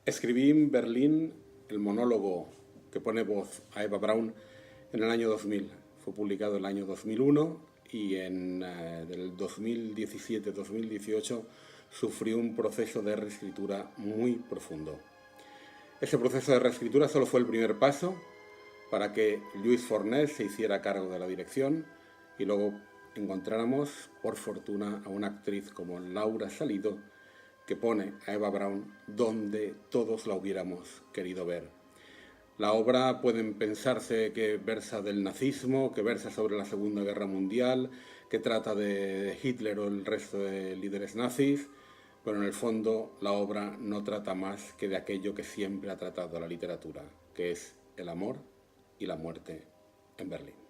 Escribí en Berlín el monólogo que pone voz a Eva Braun en el año 2000. Fue publicado en el año 2001 y en el 2017-2018 sufrió un proceso de reescritura muy profundo. Ese proceso de reescritura solo fue el primer paso para que Lluís Fornés se hiciera cargo de la dirección y luego encontráramos, por fortuna, a una actriz como Laura Salido que pone a Eva Braun donde todos la hubiéramos querido ver. La obra pueden pensarse que versa del nazismo, que versa sobre la Segunda Guerra Mundial, que trata de Hitler o el resto de líderes nazis, pero en el fondo la obra no trata más que de aquello que siempre ha tratado la literatura, que es el amor y la muerte en Berlín.